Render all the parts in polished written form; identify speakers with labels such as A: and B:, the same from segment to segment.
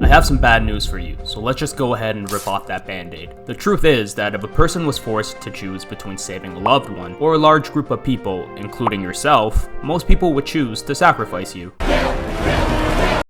A: I have some bad news for you, so let's just go ahead and rip off that band-aid. The truth is that if a person was forced to choose between saving a loved one or a large group of people, including yourself, most people would choose to sacrifice you.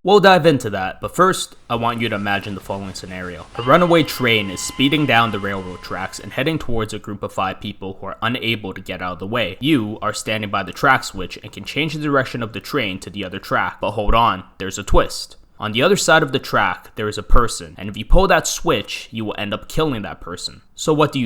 A: We'll dive into that, but first, I want you to imagine the following scenario. A runaway train is speeding down the railroad tracks and heading towards a group of 5 people who are unable to get out of the way. You are standing by the track switch and can change the direction of the train to the other track, but hold on, there's a twist. On the other side of the track, there is a person, and if you pull that switch, you will end up killing that person. So what do?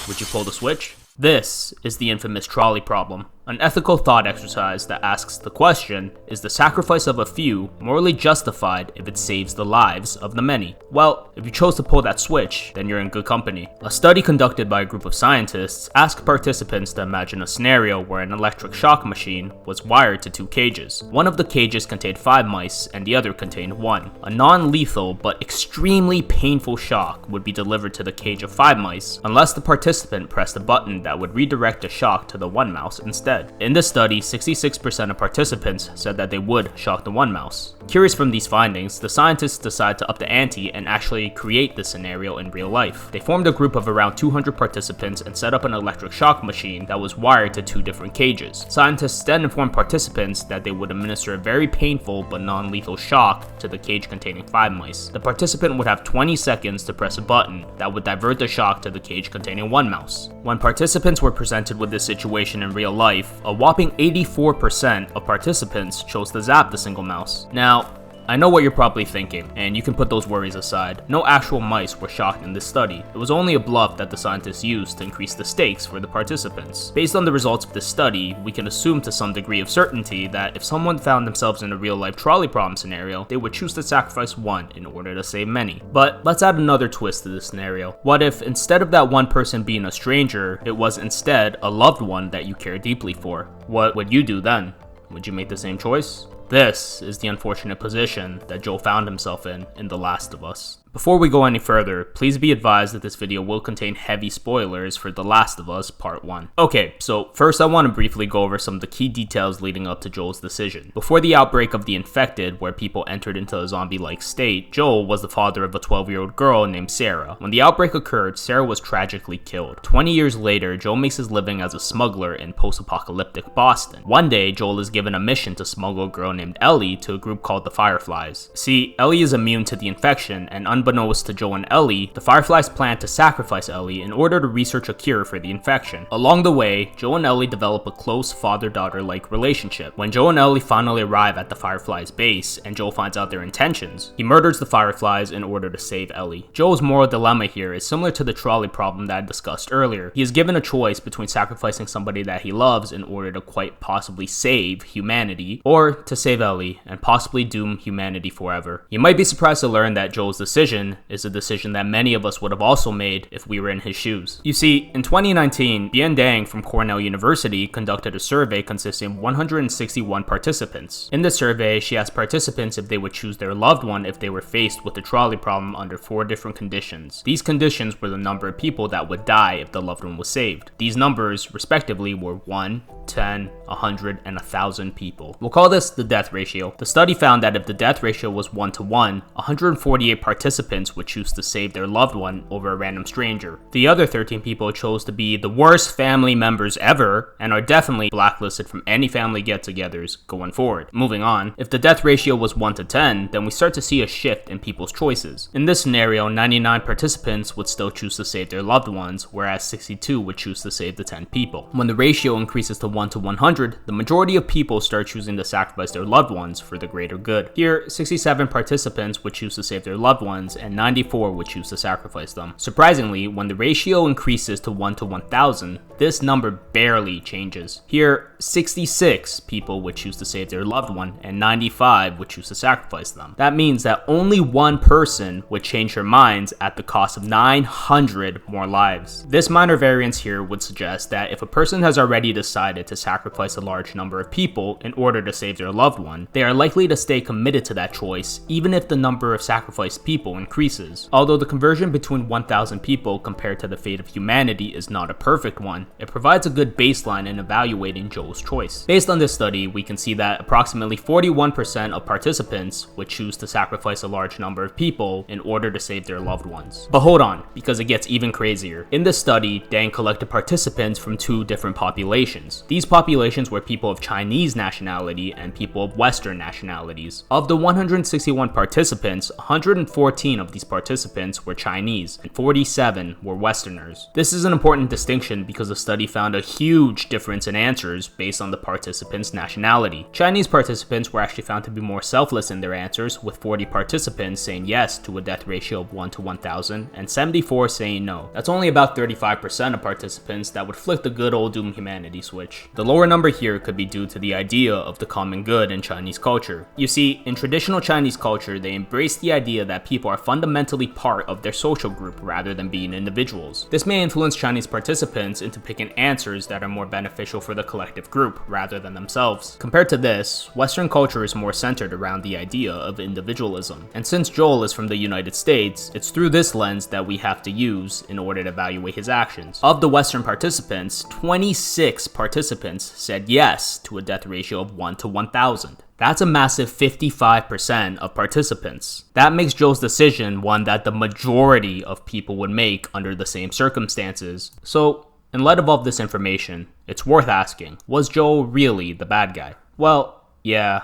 A: Would you pull the switch? This is the infamous trolley problem, an ethical thought exercise that asks the question, is the sacrifice of a few morally justified if it saves the lives of the many? Well, if you chose to pull that switch, then you're in good company. A study conducted by a group of scientists asked participants to imagine a scenario where an electric shock machine was wired to 2 cages. One of the cages contained 5 mice and the other contained 1. A non-lethal but extremely painful shock would be delivered to the cage of 5 mice unless the participant pressed a button that would redirect the shock to the 1 mouse instead. In this study, 66% of participants said that they would shock the 1 mouse. Curious from these findings, the scientists decided to up the ante and actually create this scenario in real life. They formed a group of around 200 participants and set up an electric shock machine that was wired to 2 different cages. Scientists then informed participants that they would administer a very painful but non-lethal shock to the cage containing 5 mice. The participant would have 20 seconds to press a button that would divert the shock to the cage containing 1 mouse. When participants were presented with this situation in real life, a whopping 84% of participants chose to zap the single mouse. Now, I know what you're probably thinking, and you can put those worries aside. No actual mice were shocked in this study. It was only a bluff that the scientists used to increase the stakes for the participants. Based on the results of this study, we can assume to some degree of certainty that if someone found themselves in a real-life trolley problem scenario, they would choose to sacrifice 1 in order to save many. But let's add another twist to this scenario. What if instead of that one person being a stranger, it was instead a loved one that you care deeply for? What would you do then? Would you make the same choice? This is the unfortunate position that Joel found himself in The Last of Us. Before we go any further, please be advised that this video will contain heavy spoilers for The Last of Us Part 1. Okay, so first I want to briefly go over some of the key details leading up to Joel's decision. Before the outbreak of the infected, where people entered into a zombie-like state, Joel was the father of a 12-year-old girl named Sarah. When the outbreak occurred, Sarah was tragically killed. 20 years later, Joel makes his living as a smuggler in post-apocalyptic Boston. One day, Joel is given a mission to smuggle a girl named Ellie to a group called the Fireflies. See, Ellie is immune to the infection, and unbeknownst to Joel and Ellie, the Fireflies plan to sacrifice Ellie in order to research a cure for the infection. Along the way, Joel and Ellie develop a close father-daughter-like relationship. When Joel and Ellie finally arrive at the Fireflies' base, and Joel finds out their intentions, he murders the Fireflies in order to save Ellie. Joel's moral dilemma here is similar to the trolley problem that I discussed earlier. He is given a choice between sacrificing somebody that he loves in order to quite possibly save humanity, or to save Ellie and possibly doom humanity forever. You might be surprised to learn that Joel's decision is a decision that many of us would have also made if we were in his shoes. You see, in 2019, Bien Dang from Cornell University conducted a survey consisting of 161 participants. In the survey, she asked participants if they would choose their loved one if they were faced with the trolley problem under 4 different conditions. These conditions were the number of people that would die if the loved one was saved. These numbers, respectively, were 1, 10, 100, and 1,000 people. We'll call this the death ratio. The study found that if the death ratio was 1 to 1, 148 participants would choose to save their loved one over a random stranger. The other 13 people chose to be the worst family members ever and are definitely blacklisted from any family get-togethers going forward. Moving on, if the death ratio was 1 to 10, then we start to see a shift in people's choices. In this scenario, 99 participants would still choose to save their loved ones, whereas 62 would choose to save the 10 people. When the ratio increases to 1 to 100, the majority of people start choosing to sacrifice their loved ones for the greater good. Here, 67 participants would choose to save their loved ones and 94 would choose to sacrifice them. Surprisingly, when the ratio increases to 1 to 1,000, this number barely changes. Here, 66 people would choose to save their loved one and 95 would choose to sacrifice them. That means that only one person would change their minds at the cost of 900 more lives. This minor variance here would suggest that if a person has already decided to sacrifice a large number of people in order to save their loved loved one, they are likely to stay committed to that choice even if the number of sacrificed people increases. Although the conversion between 1,000 people compared to the fate of humanity is not a perfect one, it provides a good baseline in evaluating Joel's choice. Based on this study, we can see that approximately 41% of participants would choose to sacrifice a large number of people in order to save their loved ones. But hold on, because it gets even crazier. In this study, Dang collected participants from two different populations. These populations were people of Chinese nationality and people of Western nationalities. Of the 161 participants, 114 of these participants were Chinese and 47 were Westerners. This is an important distinction because the study found a huge difference in answers based on the participants' nationality. Chinese participants were actually found to be more selfless in their answers, with 40 participants saying yes to a death ratio of 1 to 1,000 and 74 saying no. That's only about 35% of participants that would flick the good old doom humanity switch. The lower number here could be due to the idea of the common good in Chinese culture. You see, in traditional Chinese culture, they embrace the idea that people are fundamentally part of their social group rather than being individuals. This may influence Chinese participants into picking answers that are more beneficial for the collective group rather than themselves. Compared to this, Western culture is more centered around the idea of individualism. And since Joel is from the United States, it's through this lens that we have to use in order to evaluate his actions. Of the Western participants, 26 participants said yes to a death ratio of 1 to 1,000. That's a massive 55% of participants. That makes Joel's decision one that the majority of people would make under the same circumstances. So, in light of all this information, it's worth asking, was Joel really the bad guy? Well, yeah,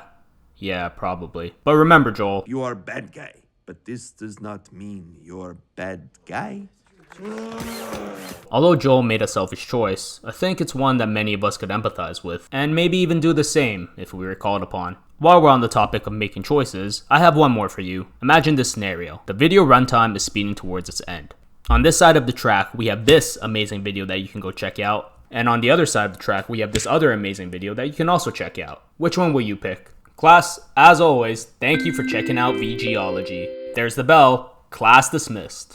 A: probably. But remember, Joel,
B: you are bad guy, but this does not mean you're bad guy.
A: Although Joel made a selfish choice, I think it's one that many of us could empathize with, and maybe even do the same if we were called upon. While we're on the topic of making choices, I have one more for you. Imagine this scenario. The video runtime is speeding towards its end. On this side of the track, we have this amazing video that you can go check out, and on the other side of the track, we have this other amazing video that you can also check out. Which one will you pick? Class, as always, thank you for checking out VGOLOGY. There's the bell. Class dismissed.